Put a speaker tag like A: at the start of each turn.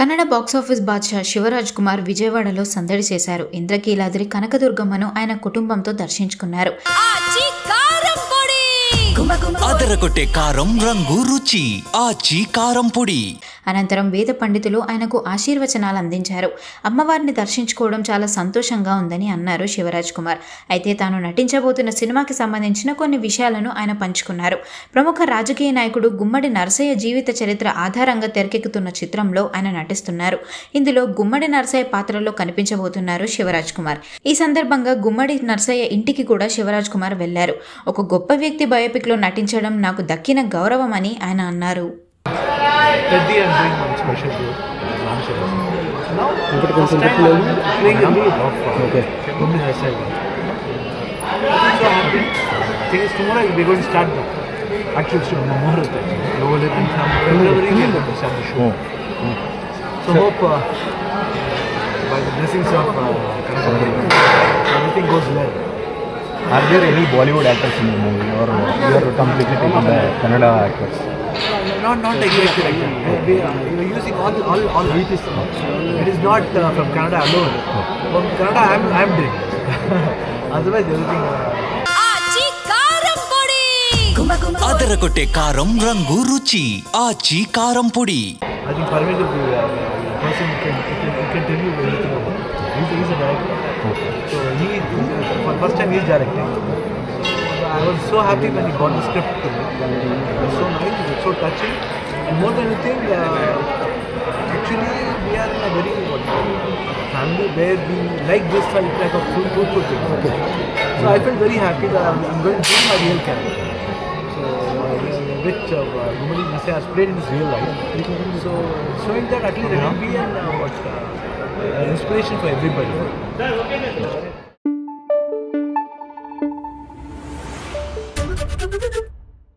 A: Kannada box office Badshah Shivraj Kumar విజయవాడలో సందడి చేశారు. ఇంద్రకీలాద్రి కనకదుర్గమ్మను ఆయన కుటుంబంతో దర్శించుకున్నారు.
B: అదరగొట్టే కారం రంగు రుచి ఆచి కారం పొడి.
A: అనంతరం వేద పండితులు ఆయనకు ఆశీర్వచనాలు అందించారు. అమ్మవారిని దర్శించుకోవడం చాలా సంతోషంగా ఉందని అన్నారు శివరాజ్ కుమార్. అయితే తాను నటించబోతున్న సినిమాకి సంబంధించిన కొన్ని విషయాలను ఆయన పంచుకున్నారు. ప్రముఖ రాజకీయ నాయకుడు గుమ్మడి నరసయ్య జీవిత చరిత్ర ఆధారంగా తెరకెక్కుతున్న చిత్రంలో ఆయన నటిస్తున్నారు. ఇందులో గుమ్మడి నరసయ్య పాత్రలో కనిపించబోతున్నారు శివరాజ్ కుమార్. ఈ సందర్భంగా గుమ్మడి నరసయ్య ఇంటికి కూడా శివరాజ్ కుమార్ వెళ్లారు. ఒక గొప్ప వ్యక్తి బయోపిక్ లో నటించడం నాకు దక్కిన గౌరవం అని ఆయన అన్నారు.
C: Are there any Bollywood actors in the movie, or you are completely taking the Kannada actors?
D: Not exactly like that. We are using all regions. It is not from Kannada alone. From Kannada, I am doing this. Otherwise, everything.
B: అదరగొట్టే కారం రంగు రుచి ఆచి కారం పొడి.
D: I think Parmesh is the person who can tell you everything about it. He's a director. So for the first time he is directing. I was so happy when he got the script to me. It was so nice, it was so touching. And more than anything, actually we are in a very family where we like this type of fruitful thing. So I felt very happy that I'm going to do my real character. So which Gummadi Narasimha has played in his real life. So showing that at least it will be an inspiration for everybody.